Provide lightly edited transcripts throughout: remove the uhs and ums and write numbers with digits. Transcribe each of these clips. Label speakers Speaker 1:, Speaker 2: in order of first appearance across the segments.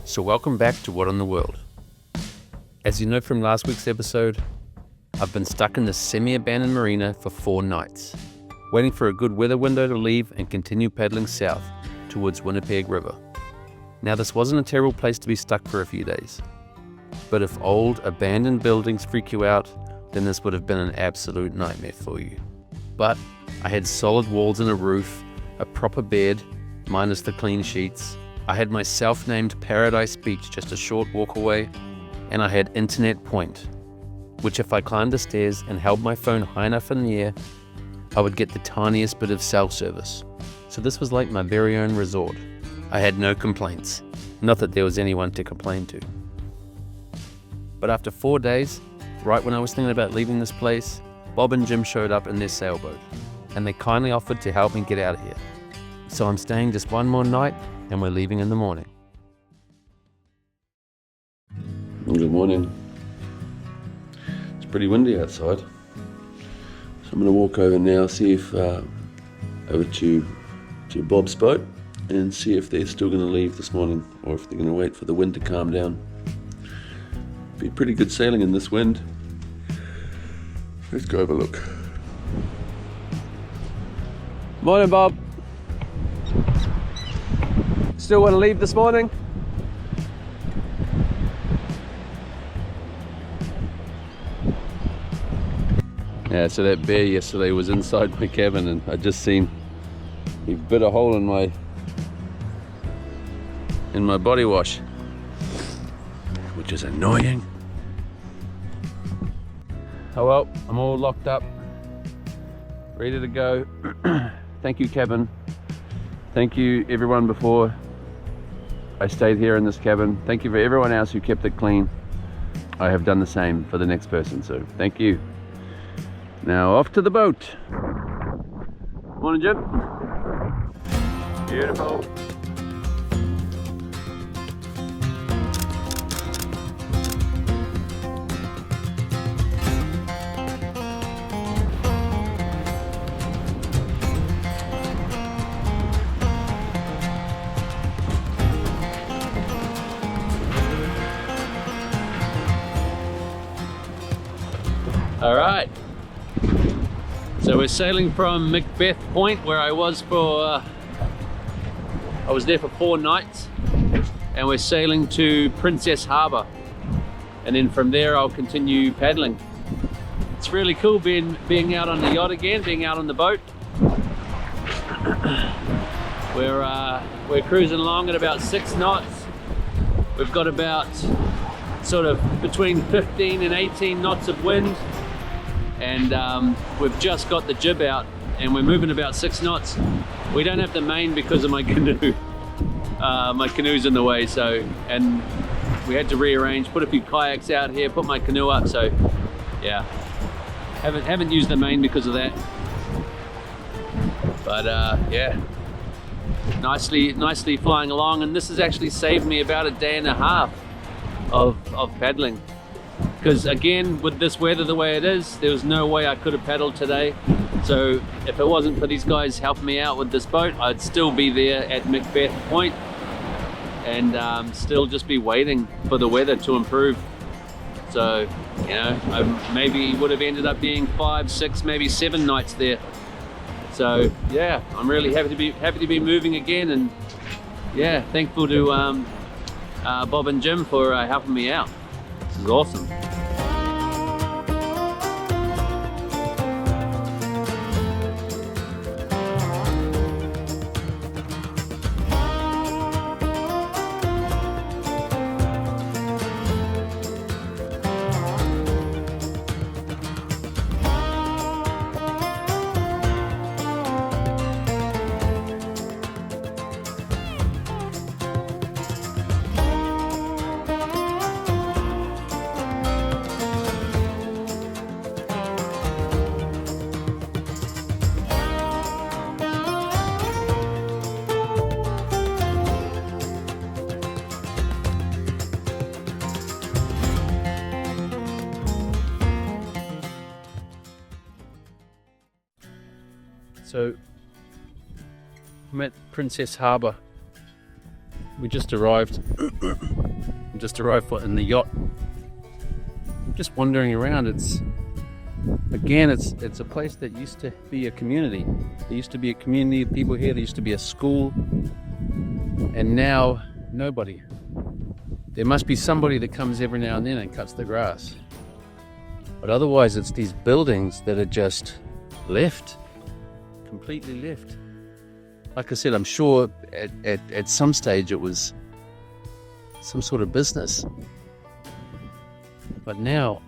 Speaker 1: So welcome back to What on the World. As you know from last week's episode, I've been stuck in this semi-abandoned marina for 4 nights, waiting for a good weather window to leave and continue paddling south towards Winnipeg River. Now this wasn't a terrible place to be stuck for a few days, but if old abandoned buildings freak you out, then this would have been an absolute nightmare for you. But I had solid walls and a roof, a proper bed, minus the clean sheets. I had my self-named Paradise Beach just a short walk away, and I had internet point, which if I climbed the stairs and held my phone high enough in the air, I would get the tiniest bit of cell service. So this was like my very own resort. I had no complaints, not that there was anyone to complain to. But after 4 days, right when I was thinking about leaving this place, Bob and Jim showed up in their sailboat, and they kindly offered to help me get out of here. So I'm staying just one more night, and we're leaving in the morning.
Speaker 2: Good morning. It's pretty windy outside, so I'm going to walk over now, see if over to Bob's boat, and see if they're still going to leave this morning, or if they're going to wait for the wind to calm down. Be pretty good sailing in this wind. Let's go have a look.
Speaker 1: Morning, Bob. Still want to leave this morning? Yeah, so that bear yesterday was inside my cabin, and I just seen he bit a hole in my body wash, which is annoying. Oh well, I'm all locked up, ready to go. Thank you, cabin. Thank you everyone before I stayed here in this cabin. Thank you for everyone else who kept it clean. I have done the same for the next person, so thank you. Now off to the boat. Morning, Jim. Beautiful. All right, so we're sailing from Macbeth Point, where I was there for 4 nights, and we're sailing to Princess Harbour, and then from there I'll continue paddling. It's really cool being out on the yacht again, being out on the boat. We're cruising along at about 6 knots. We've got about sort of between 15 and 18 knots of wind. And we've just got the jib out, and we're moving about 6 knots. We don't have the main because of my canoe. My canoe's in the way, and we had to rearrange, put a few kayaks out here, put my canoe up, so yeah. Haven't used the main because of that. But yeah, nicely flying along, and this has actually saved me about a day and a half of paddling. Because again, with this weather the way it is, there was no way I could have paddled today. So if it wasn't for these guys helping me out with this boat, I'd still be there at Macbeth Point and still just be waiting for the weather to improve. So, you know, I maybe would have ended up being 5, 6, maybe 7 nights there. So yeah, I'm really happy to be moving again, and yeah, thankful to Bob and Jim for helping me out. This is awesome. So I'm at Princess Harbour, We just arrived. In the yacht. Just wandering around. It's a place that used to be a community. There used to be a community of people here. There used to be a school, and now nobody. There must be somebody that comes every now and then and cuts the grass. But otherwise, it's these buildings that are just left, completely left. Like I said, I'm sure at some stage it was some sort of business. But now,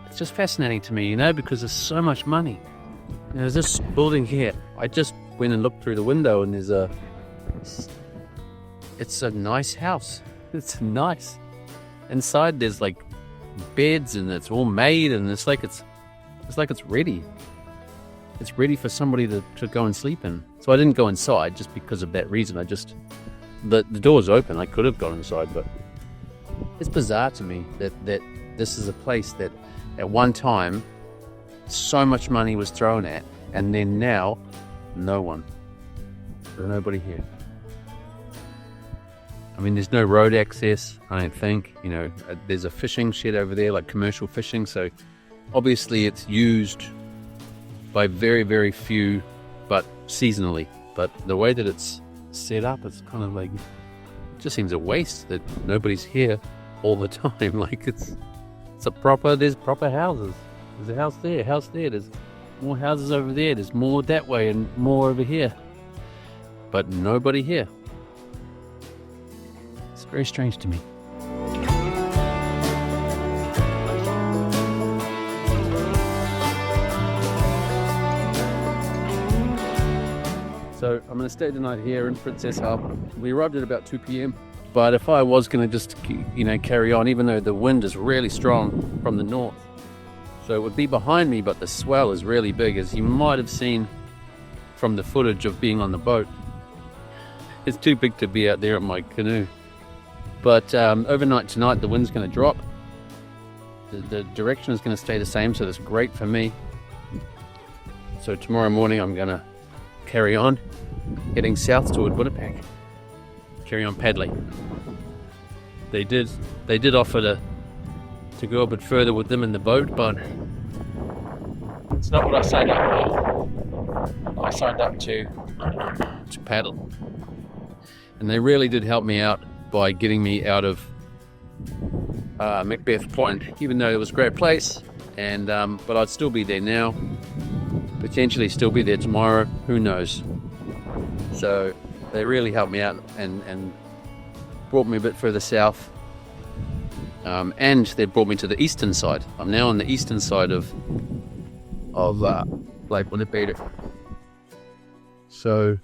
Speaker 1: it's just fascinating to me, because there's so much money. There's this building here. I just went and looked through the window, and it's a nice house. It's nice. Inside there's like beds, and it's all made, and it's like it's ready. It's ready for somebody to go and sleep in. So I didn't go inside just because of that reason. The door's open. I could have gone inside, but it's bizarre to me that this is a place that at one time so much money was thrown at, and then now no one. There's nobody here. I mean, there's no road access, I don't think. There's a fishing shed over there, like commercial fishing, so obviously it's used by very, very few, but seasonally. But the way that it's set up, it's kind of like, it just seems a waste that nobody's here all the time. Like there's proper houses. There's a house there, there's more houses over there, there's more that way and more over here. But nobody here. It's very strange to me. So I'm going to stay tonight here in Princess Harbour. We arrived at about 2 p.m. But if I was going to just, carry on, even though the wind is really strong from the north, so it would be behind me, but the swell is really big, as you might have seen from the footage of being on the boat. It's too big to be out there in my canoe. But overnight tonight, the wind's going to drop. The direction is going to stay the same, so that's great for me. So tomorrow morning, I'm going to carry on, heading south toward Winnipeg. Carry on paddling. They did offer to go a bit further with them in the boat, but it's not what I signed up for. I signed up to paddle, and they really did help me out by getting me out of Macbeth Point, even though it was a great place, and but I'd still be there now, potentially still be there tomorrow, who knows. So they really helped me out and brought me a bit further south, and they brought me to the eastern side. I'm now on the eastern side of Lake Winnipeg. So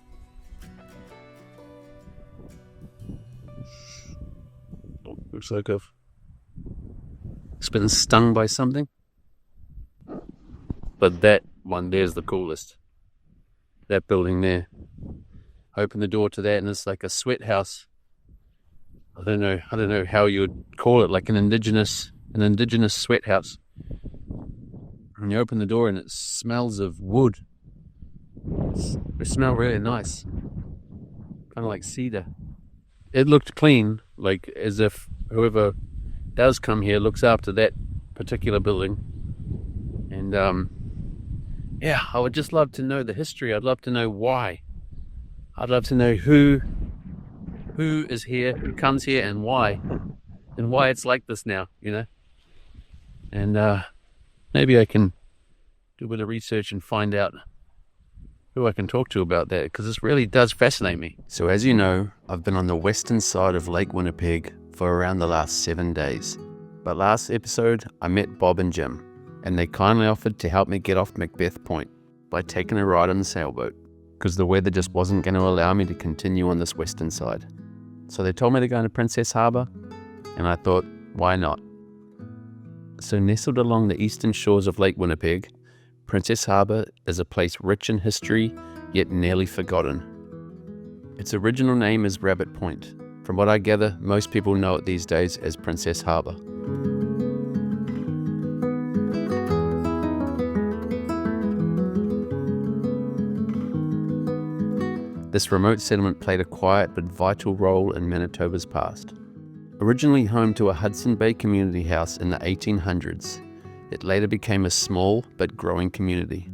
Speaker 1: looks like I've been stung by something, but that one there's the coolest. That building there. Open the door to that, and it's like a sweat house. I don't know how you would call it, like an indigenous sweat house. And you open the door, and it smells of wood. It smells really nice, kind of like cedar. It looked clean, like as if whoever does come here looks after that particular building. And I would just love to know the history. I'd love to know why. I'd love to know who is here, who comes here, and why it's like this now, And maybe I can do a bit of research and find out who I can talk to about that, because this really does fascinate me. So as you know, I've been on the western side of Lake Winnipeg for around the last 7 days. But last episode, I met Bob and Jim, and they kindly offered to help me get off Macbeth Point by taking a ride on the sailboat, because the weather just wasn't going to allow me to continue on this western side. So they told me to go into Princess Harbour, and I thought, why not? So nestled along the eastern shores of Lake Winnipeg, Princess Harbour is a place rich in history, yet nearly forgotten. Its original name is Rabbit Point. From what I gather, most people know it these days as Princess Harbour. This remote settlement played a quiet but vital role in Manitoba's past. Originally home to a Hudson Bay community house in the 1800s, it later became a small but growing community.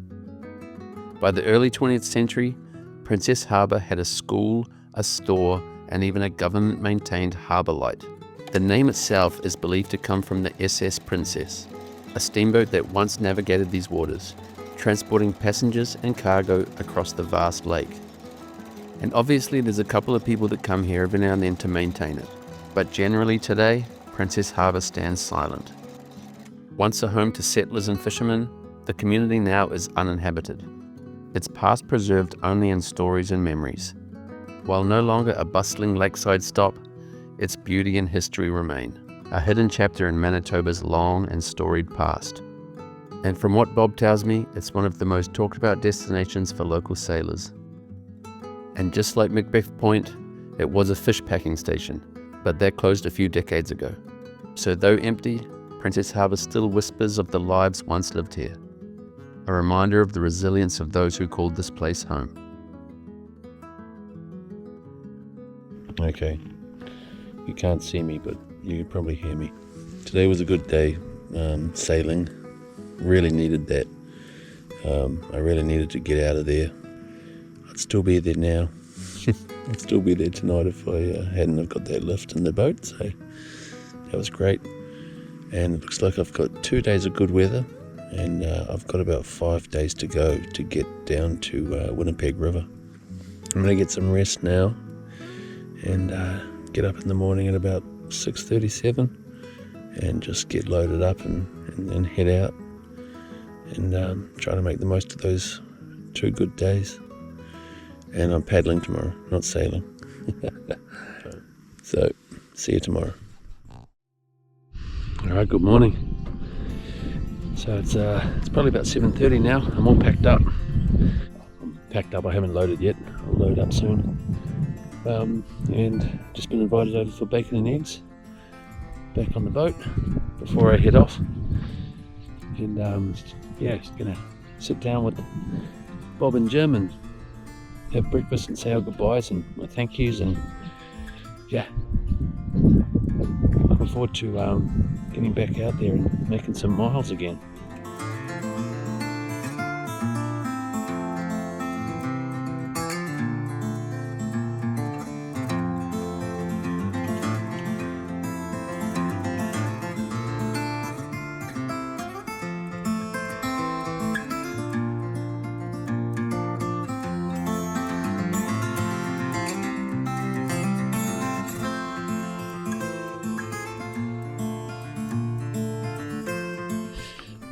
Speaker 1: By the early 20th century, Princess Harbour had a school, a store, and even a government-maintained harbour light. The name itself is believed to come from the SS Princess, a steamboat that once navigated these waters, transporting passengers and cargo across the vast lake. And obviously there's a couple of people that come here every now and then to maintain it, but generally today, Princess Harbour stands silent. Once a home to settlers and fishermen, the community now is uninhabited. Its past preserved only in stories and memories. While no longer a bustling lakeside stop, its beauty and history remain, a hidden chapter in Manitoba's long and storied past. And from what Bob tells me, it's one of the most talked about destinations for local sailors. And just like Macbeth Point, it was a fish packing station, but that closed a few decades ago. So though empty, Princess Harbour still whispers of the lives once lived here, a reminder of the resilience of those who called this place home.
Speaker 2: Okay, you can't see me, but you can probably hear me. Today was a good day, sailing. Really needed that. I really needed to get out of there. I'd still be there now. I'd still be there tonight if I hadn't have got that lift in the boat, so that was great. And it looks like I've got 2 days of good weather, and I've got about 5 days to go to get down to Winnipeg River. I'm going to get some rest now and get up in the morning at about 6:37 and just get loaded up and head out and try to make the most of those 2 good days. And I'm paddling tomorrow, not sailing. So, see you tomorrow. Alright, good morning. So it's probably about 7:30 now. I'm all packed up. I haven't loaded yet. I'll load up soon. And just been invited over for bacon and eggs back on the boat before I head off. And just gonna sit down with Bob and Jim and have breakfast and say our goodbyes and my thank yous, and looking forward to getting back out there and making some miles again.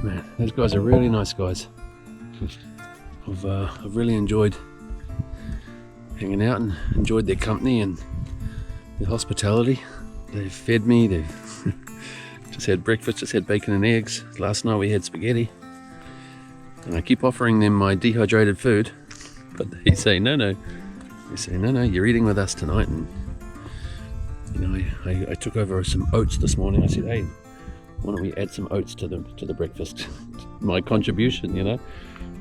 Speaker 2: Man, those guys are really nice guys. I've really enjoyed hanging out and enjoyed their company and their hospitality. They've fed me, they've just had breakfast, just had bacon and eggs. Last night we had spaghetti. And I keep offering them my dehydrated food, but they say no. They say no, you're eating with us tonight. And you know, I took over some oats this morning. I said, hey, why don't we add some oats to the breakfast? My contribution, you know.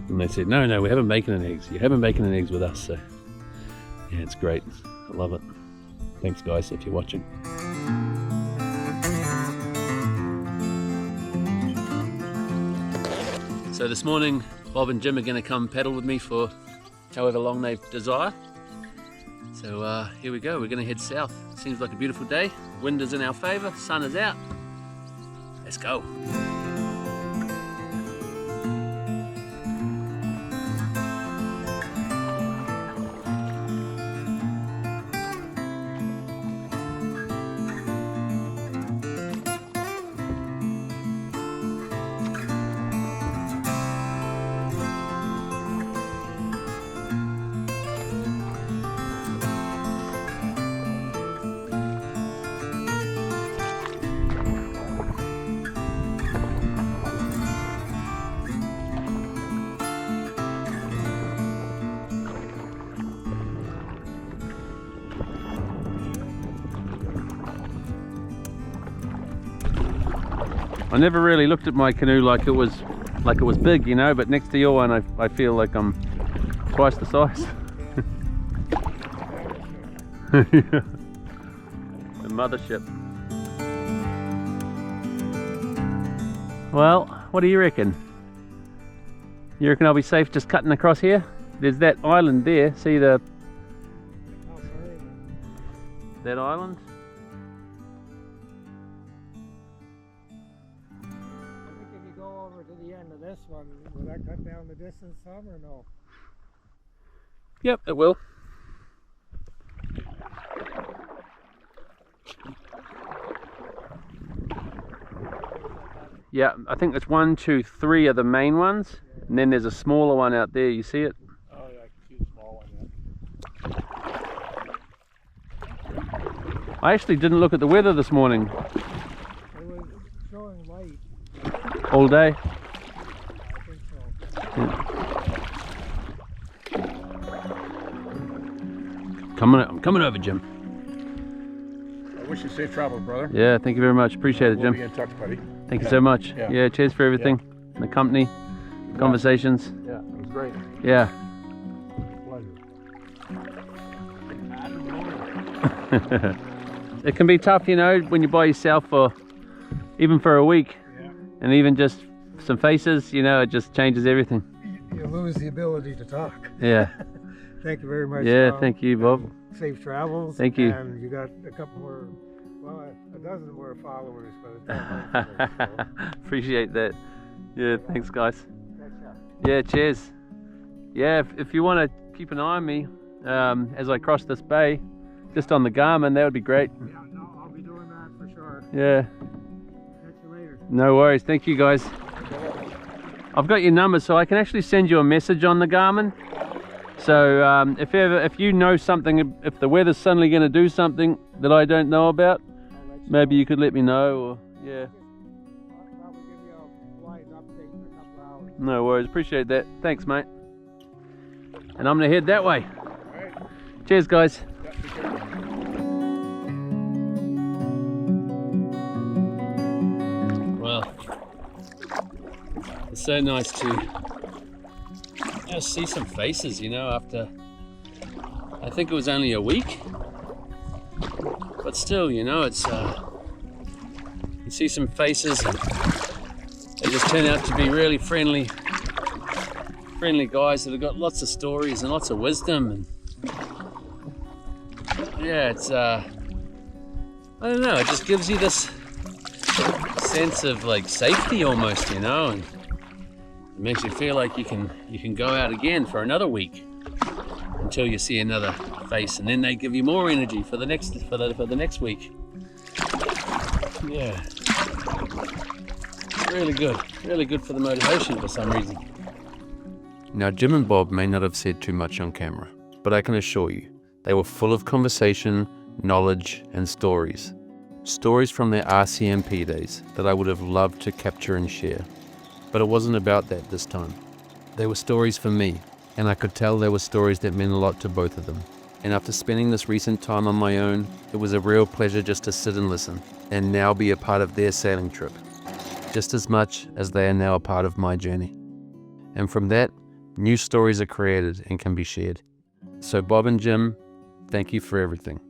Speaker 2: And they said, no, we're having bacon and eggs. You're having bacon and eggs with us. So yeah, it's great. I love it. Thanks guys if you're watching. So this morning, Bob and Jim are going to come paddle with me for however long they desire. So here we go. We're going to head south. Seems like a beautiful day. Wind is in our favour. Sun is out. Let's go. I never really looked at my canoe like it was big, you know, but next to your one I feel like I'm twice the size.
Speaker 1: The mothership. Well, what do you reckon? You reckon I'll be safe just cutting across here? There's that island there. See that island?
Speaker 3: I think if you go over to the end of this one, will that cut down the distance some or no?
Speaker 1: Yep, it will. Yeah, I think it's 1, 2, 3 are the main ones, and then there's a smaller one out there. You see it?
Speaker 3: Oh yeah, I can see the small one. Yeah.
Speaker 1: I actually didn't look at the weather this morning.
Speaker 3: It was showing light.
Speaker 1: All day.
Speaker 3: I think so.
Speaker 1: I'm coming over, Jim.
Speaker 4: I wish you safe travel, brother.
Speaker 1: Yeah, thank you very much. Appreciate it,
Speaker 4: We'll be
Speaker 1: Jim.
Speaker 4: in touch, buddy.
Speaker 1: Thank you so much.
Speaker 4: Yeah.
Speaker 1: Yeah, cheers for everything. The company, conversations.
Speaker 4: Yeah, it was great.
Speaker 1: Yeah.
Speaker 4: Pleasure.
Speaker 1: It can be tough, you know, when you're by yourself for even for a week,
Speaker 3: Yeah.
Speaker 1: and even just some faces, you know, it just changes everything.
Speaker 3: You lose the ability to talk.
Speaker 1: Yeah.
Speaker 3: Thank you very much.
Speaker 1: Yeah,
Speaker 3: Tom.
Speaker 1: thank you, Bob.
Speaker 3: Safe travels.
Speaker 1: Thank you.
Speaker 3: And you got a couple more, well, a dozen more followers by the time.
Speaker 1: Appreciate that. Yeah, thanks, guys. Yeah, cheers. Yeah, if you want to keep an eye on me as I cross this bay, just on the Garmin, that would be great.
Speaker 3: Yeah, no, I'll be doing that for sure.
Speaker 1: Yeah.
Speaker 3: Catch you later.
Speaker 1: No worries. Thank you, guys. I've got your number, so I can actually send you a message on the Garmin. So if you know something, if the weather's suddenly going to do something that I don't know about, maybe you could let me know. Or yeah.
Speaker 3: I'll probably give you a live update in a couple hours.
Speaker 1: No worries. Appreciate that. Thanks, mate. And I'm gonna head that way.
Speaker 4: All right.
Speaker 1: Cheers, guys.
Speaker 4: Yeah, be careful.
Speaker 1: Well, it's so nice to just see some faces, you know, after I think it was only a week, but still, you know, it's you see some faces and they just turn out to be really friendly guys that have got lots of stories and lots of wisdom, and yeah, it's I don't know, it just gives you this sense of like safety almost, you know, and it makes you feel like you can go out again for another week until you see another face, and then they give you more energy for the next week. Yeah, really good for the motivation for some reason. Now, Jim and Bob may not have said too much on camera, but I can assure you they were full of conversation, knowledge, and stories. Stories from their RCMP days that I would have loved to capture and share. But it wasn't about that this time. They were stories for me, and I could tell they were stories that meant a lot to both of them. And after spending this recent time on my own, it was a real pleasure just to sit and listen, and now be a part of their sailing trip, just as much as they are now a part of my journey. And from that, new stories are created and can be shared. So Bob and Jim, thank you for everything.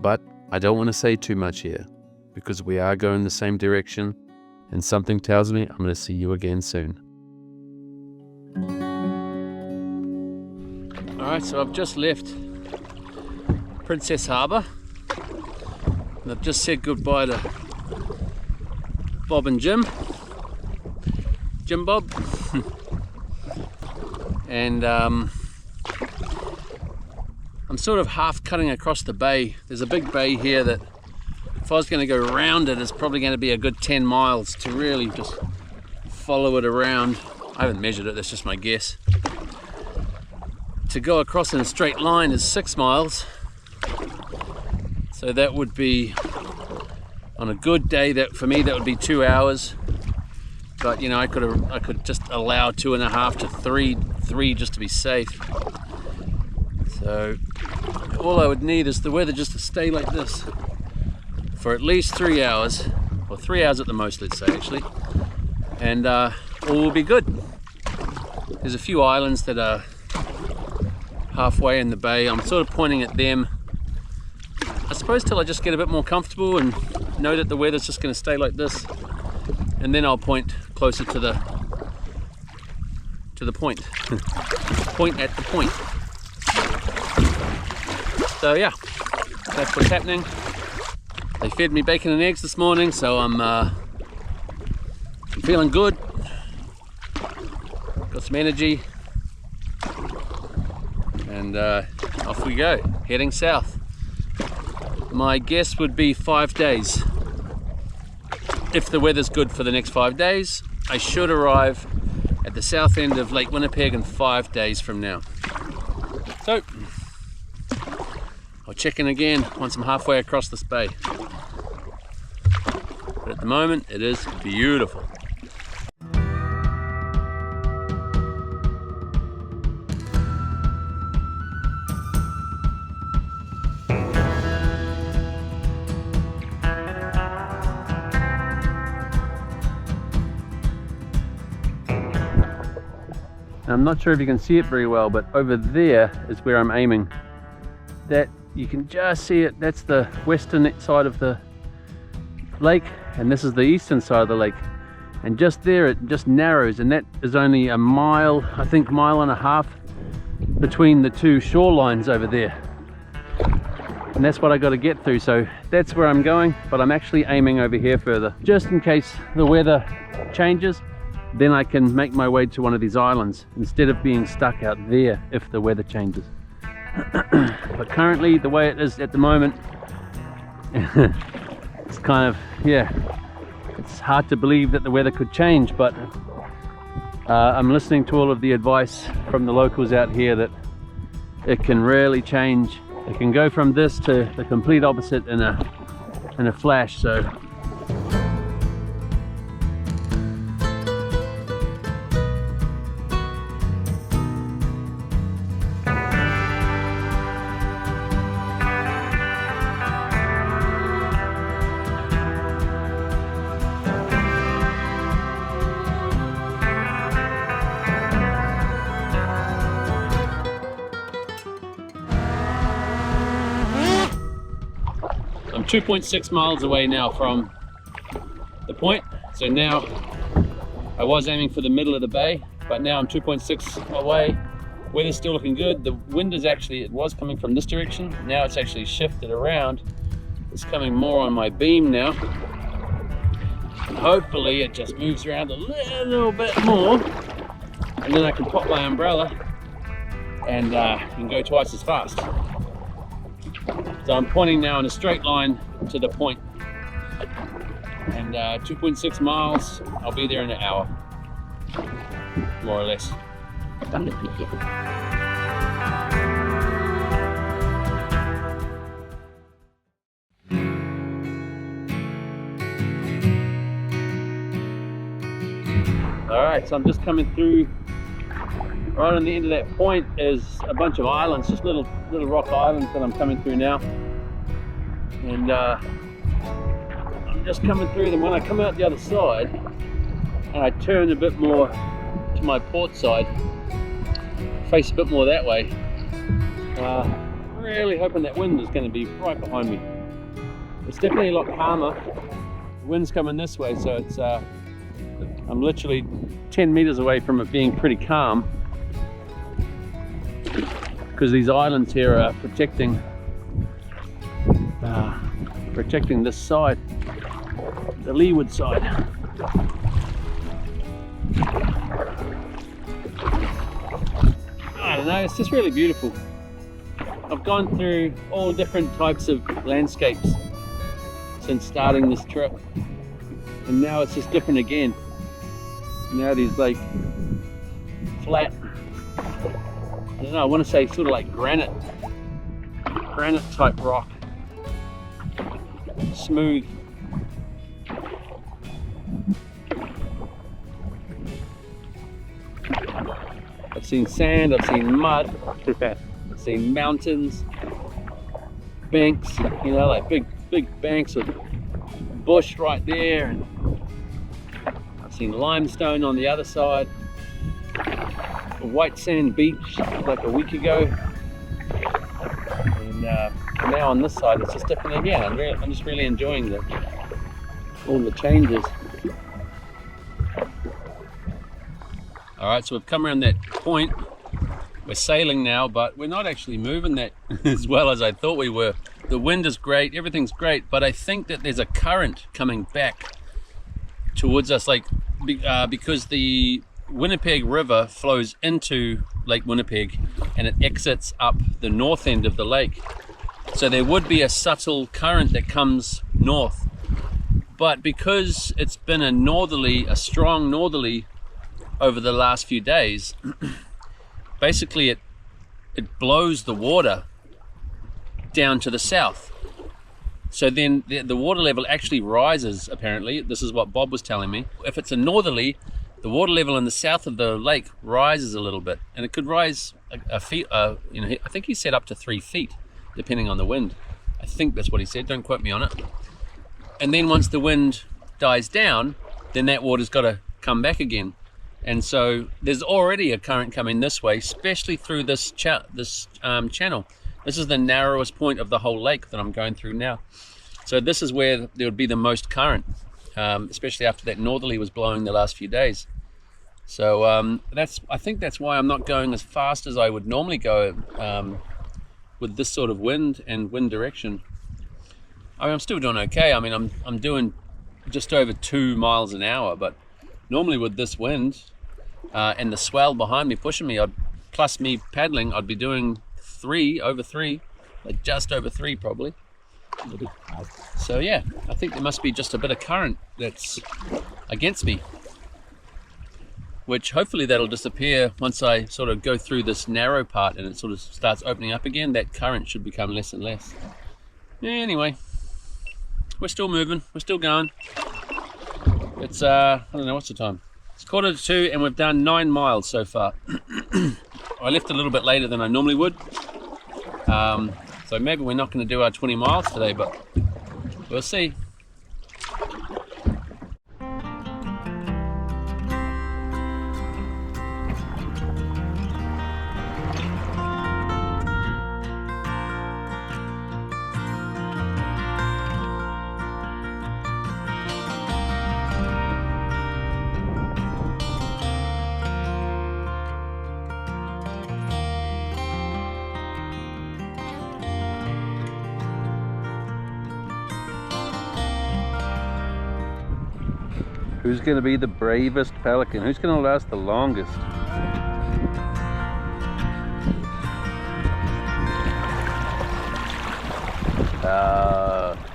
Speaker 1: But I don't want to say too much here, because we are going the same direction, and something tells me I'm going to see you again soon. Alright, so I've just left Princess Harbour, and I've just said goodbye to Bob and Jim. Jim Bob. And I'm sort of half cutting across the bay. There's a big bay here that if I was going to go around it, it's probably going to be a good 10 miles to really just follow it around. I haven't measured it, that's just my guess. To go across in a straight line is 6 miles. So that would be, on a good day, that for me that would be 2 hours. But you know, I could just allow 2.5 to 3 just to be safe. So all I would need is the weather just to stay like this for at least 3 hours, or 3 hours at the most, let's say actually, and all will be good. There's a few islands that are halfway in the bay. I'm sort of pointing at them suppose, till I just get a bit more comfortable and know that the weather's just going to stay like this, and then I'll point closer to the point. Point at the point. So yeah, that's what's happening. They fed me bacon and eggs this morning, so I'm feeling good. Got some energy, and off we go, heading south. My guess would be 5 days. If the weather's good for the next 5 days, I should arrive at the south end of Lake Winnipeg in 5 days from now. So, I'll check in again once I'm halfway across this bay. But at the moment, it is beautiful. I'm not sure if you can see it very well, but over there is where I'm aiming. That, you can just see it, that's the western side of the lake, and this is the eastern side of the lake. And just there it just narrows, and that is only a mile, I think mile and a half between the two shorelines over there. And that's what I got to get through, so that's where I'm going, but I'm actually aiming over here further, just in case the weather changes. Then I can make my way to one of these islands instead of being stuck out there if the weather changes. But currently, the way it is at the moment, it's kind of, yeah, it's hard to believe that the weather could change, but I'm listening to all of the advice from the locals out here that it can really change. It can go from this to the complete opposite in a flash. So I'm 2.6 miles away now from the point. So now, I was aiming for the middle of the bay, but now I'm 2.6 away. Weather's still looking good. The wind is actually, it was coming from this direction. Now it's actually shifted around. It's coming more on my beam now. And hopefully it just moves around a little bit more, and then I can pop my umbrella and can go twice as fast. So I'm pointing now in a straight line to the point, and 2.6 miles, I'll be there in an hour, more or less. Alright, so I'm just coming through. Right on the end of that point is a bunch of islands, just little rock islands that I'm coming through now. And I'm just coming through them. When I come out the other side and I turn a bit more to my port side, face a bit more that way, really hoping that wind is going to be right behind me. It's definitely a lot calmer. The wind's coming this way, so it's I'm literally 10 meters away from it being pretty calm, because these islands here are protecting this side, the leeward side. I don't know, it's just really beautiful. I've gone through all different types of landscapes since starting this trip, and now it's just different again. Now these like flat, I don't know, I want to say sort of like granite type rock, smooth. I've seen sand, I've seen mud, I've seen mountains, banks, you know, like big banks of bush right there, and I've seen limestone on the other side, a white sand beach like a week ago, and now on this side, it's just different again. I'm just really enjoying all the changes. All right, so we've come around that point. We're sailing now, but we're not actually moving that as well as I thought we were. The wind is great, everything's great, but I think that there's a current coming back towards us, because the Winnipeg River flows into Lake Winnipeg and it exits up the north end of the lake. So there would be a subtle current that comes north. But because it's been a strong northerly over the last few days, basically it blows the water down to the south. So then the water level actually rises, apparently. This is what Bob was telling me. If it's a northerly, the water level in the south of the lake rises a little bit, and it could rise a feet, I think he said up to 3 feet, depending on the wind. I think that's what he said, don't quote me on it. And then once the wind dies down, then that water's got to come back again. And so there's already a current coming this way, especially through this channel. This is the narrowest point of the whole lake that I'm going through now. So this is where there would be the most current, especially after that northerly was blowing the last few days. So I think that's why I'm not going as fast as I would normally go with this sort of wind and wind direction. I mean, I'm still doing okay. I mean, I'm doing just over 2 miles an hour, but normally with this wind and the swell behind me pushing me, plus me paddling, I'd be doing over three, like just over 3 probably. So yeah, I think there must be just a bit of current that's against me, which hopefully that'll disappear once I sort of go through this narrow part and it sort of starts opening up again. That current should become less and less. Anyway, we're still moving, we're still going. It's I don't know, what's the time? It's 1:45 and we've done 9 miles so far. I left a little bit later than I normally would. So maybe we're not going to do our 20 miles today, but we'll see. Who's going to be the bravest pelican? Who's going to last the longest?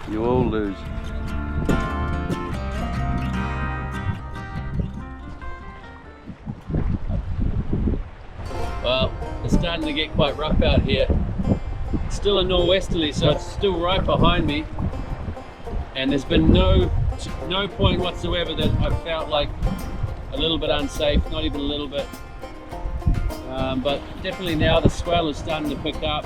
Speaker 1: You all lose. Well, it's starting to get quite rough out here. It's still a norwesterly, so it's still right behind me. And there's been no point whatsoever that I've felt like a little bit unsafe, not even a little bit. But definitely now the swell is starting to pick up.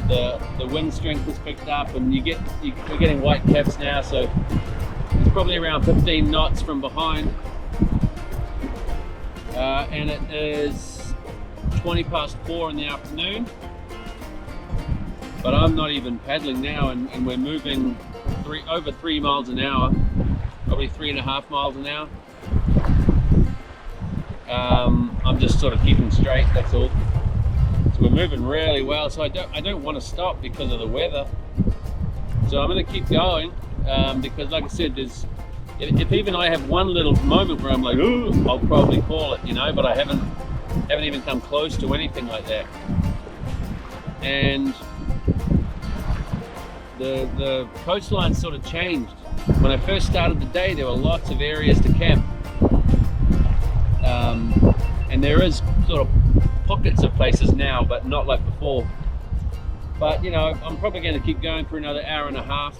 Speaker 1: The wind strength has picked up, and we're getting white caps now, so it's probably around 15 knots from behind. And it is 4:20 in the afternoon. But I'm not even paddling now, and we're moving over 3 miles an hour, probably 3.5 miles an hour. I'm just sort of keeping straight, that's all. So we're moving really well, so I don't want to stop because of the weather. So I'm going to keep going, because like I said, if even I have one little moment where I'm like, ooh, I'll probably call it, but I haven't even come close to anything like that. And the coastline sort of changed. When I first started the day, there were lots of areas to camp, and there is sort of pockets of places now, but not like before. But I'm probably going to keep going for another hour and a half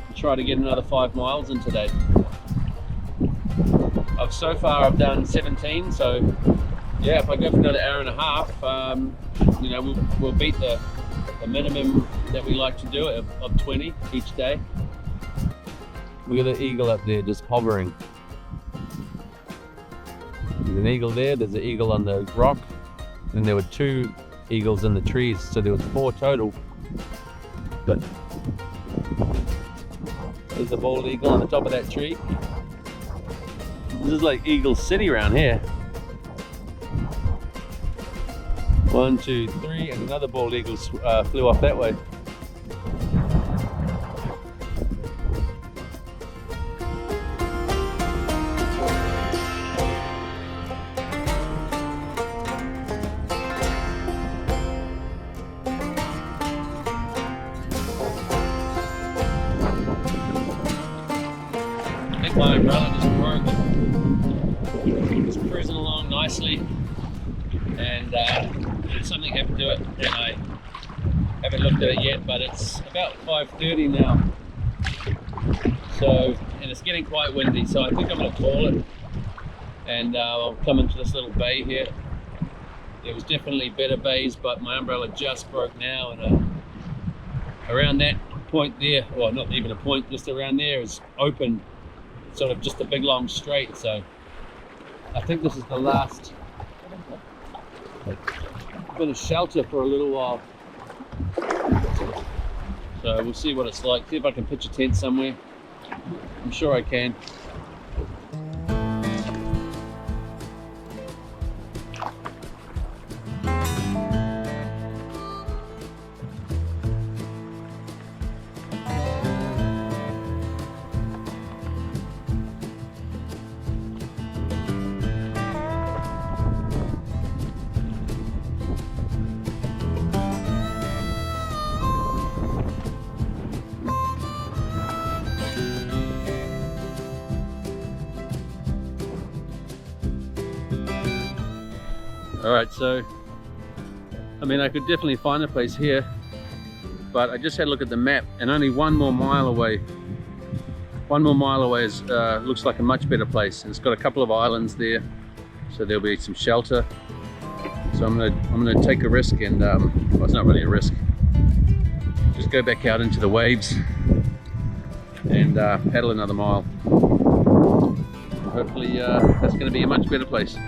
Speaker 1: and try to get another 5 miles in today. So far I've done 17, so yeah, if I go for another hour and a half, we'll beat the minimum that we like to do of 20 each day. Look at the eagle up there just hovering. There's an eagle there, there's an eagle on the rock, and there were 2 eagles in the trees, so there was 4 total. But there's the bald eagle on the top of that tree. This is like Eagle City around here. 1, 2, 3, and another bald eagle flew off that way. I think my umbrella just broke. It's cruising along nicely, and something happened to it, and I haven't looked at it yet, but it's about 5:30 now. So, and it's getting quite windy, so I think I'm going to call it, and I'll come into this little bay here. There was definitely better bays, but my umbrella just broke now, and around that point there, well, not even a point, just around there is open, sort of just a big long straight. So I think this is the last bit of shelter for a little while. So we'll see what it's like, see if I can pitch a tent somewhere. I'm sure I can. Alright, so I mean, I could definitely find a place here, but I just had a look at the map, and only one more mile away is looks like a much better place, and it's got a couple of islands there, so there'll be some shelter. So I'm gonna take a risk, and well, it's not really a risk, just go back out into the waves and paddle another mile. Hopefully that's going to be a much better place.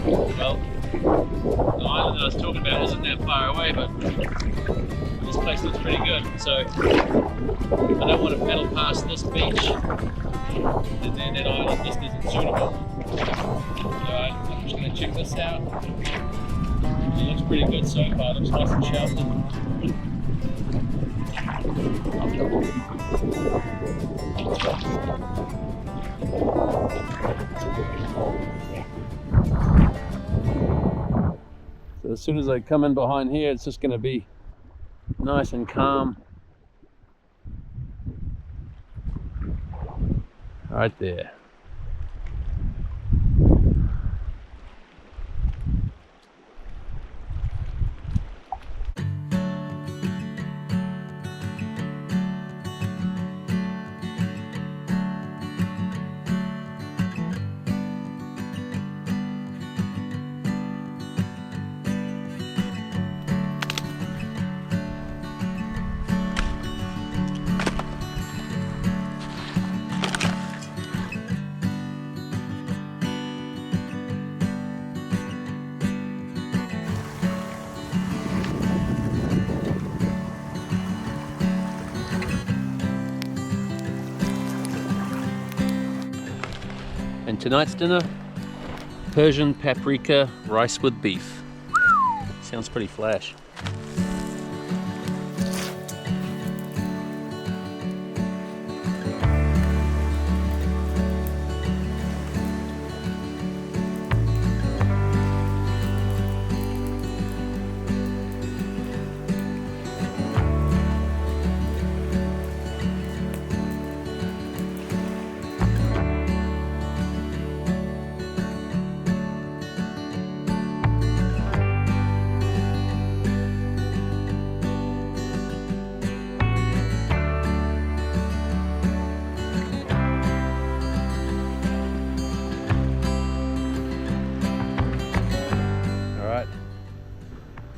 Speaker 1: Well, the island that I was talking about isn't that far away, but this place looks pretty good. So I don't want to paddle past this beach and then that island just isn't suitable. So I'm just going to check this out. It looks pretty good so far. It looks nice and sheltered. So as soon as I come in behind here, it's just going to be nice and calm. Right there. And tonight's dinner, Persian paprika rice with beef. Sounds pretty flash.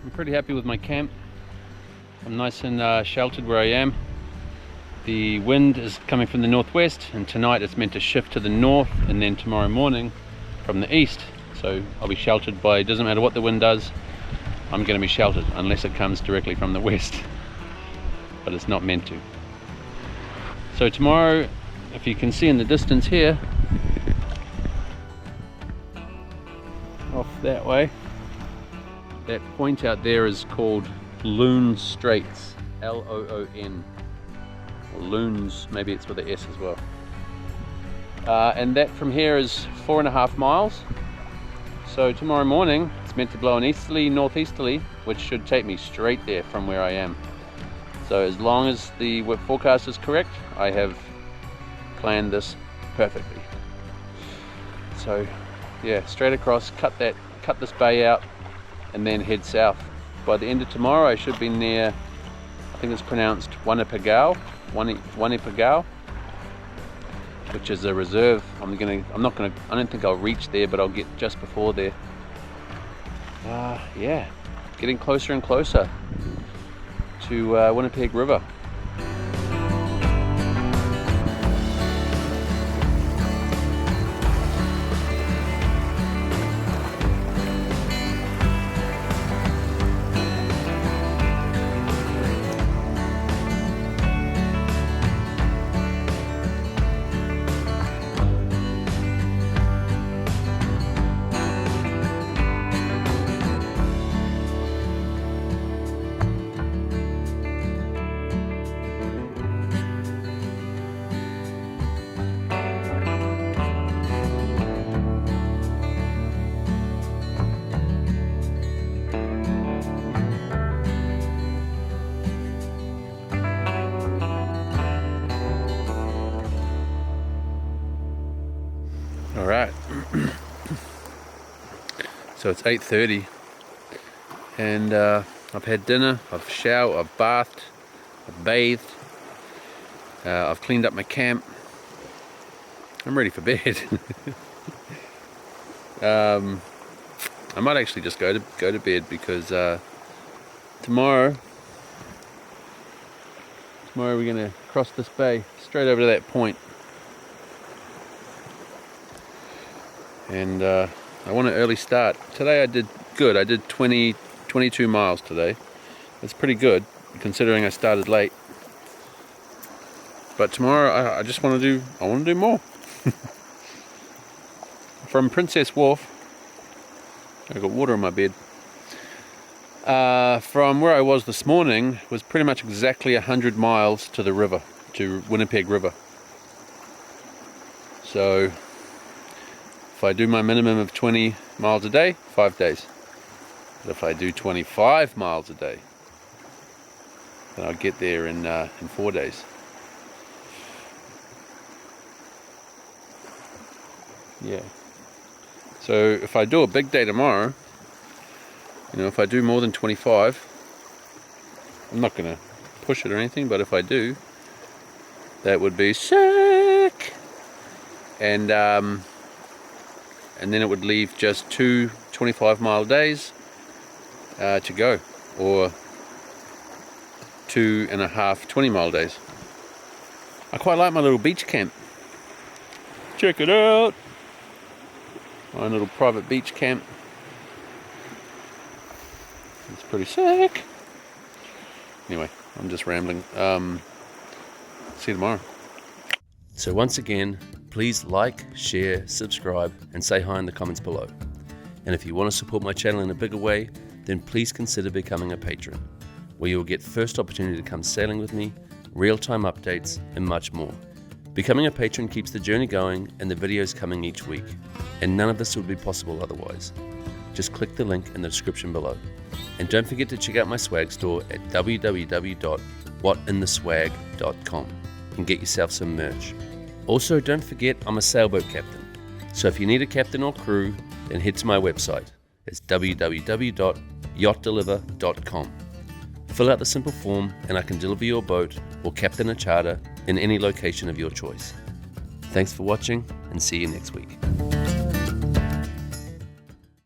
Speaker 1: I'm pretty happy with my camp. I'm nice and sheltered where I am. The wind is coming from the northwest, and tonight it's meant to shift to the north, and then tomorrow morning from the east. So I'll be sheltered by, it doesn't matter what the wind does, I'm going to be sheltered unless it comes directly from the west. But it's not meant to. So tomorrow, if you can see in the distance here, off that way, that point out there is called Loon Straits, L-O-O-N. Loons, maybe it's with an S as well. And that from here is 4.5 miles. So tomorrow morning it's meant to blow an easterly, northeasterly, which should take me straight there from where I am. So as long as the forecast is correct, I have planned this perfectly. So yeah, straight across, cut this bay out, and then head south. By the end of tomorrow I should be near, I think it's pronounced Winnipeg, which is a reserve. I don't think I'll reach there, but I'll get just before there. Yeah, getting closer and closer to Winnipeg River. Alright, so it's 8:30 and I've had dinner, I've showered, I've bathed, I've bathed, I've cleaned up my camp. I'm ready for bed. I might actually just go to bed because tomorrow we're going to cross this bay straight over to that point. And I want an early start. Today I did good. I did 22 miles today. That's pretty good considering I started late. But tomorrow I just want to do more. From Princess Wharf, I got water in my bed. From where I was this morning was pretty much exactly 100 miles to the river, to Winnipeg River. So if I do my minimum of 20 miles a day, 5 days. But if I do 25 miles a day, then I'll get there in 4 days. Yeah. So if I do a big day tomorrow, if I do more than 25, I'm not going to push it or anything, but if I do, that would be sick. And then it would leave just 2 25-mile days to go, or 2.5 20-mile days. I quite like my little beach camp. Check it out. My little private beach camp. It's pretty sick. Anyway, I'm just rambling. See you tomorrow. So once again, please like, share, subscribe, and say hi in the comments below. And if you want to support my channel in a bigger way, then please consider becoming a patron, where you will get first opportunity to come sailing with me, real-time updates, and much more. Becoming a patron keeps the journey going and the videos coming each week, and none of this would be possible otherwise. Just click the link in the description below. And don't forget to check out my swag store at www.whatintheswag.com and get yourself some merch. Also, don't forget I'm a sailboat captain, so if you need a captain or crew, then head to my website. It's www.yachtdeliver.com. Fill out the simple form and I can deliver your boat or captain a charter in any location of your choice. Thanks for watching and see you next week.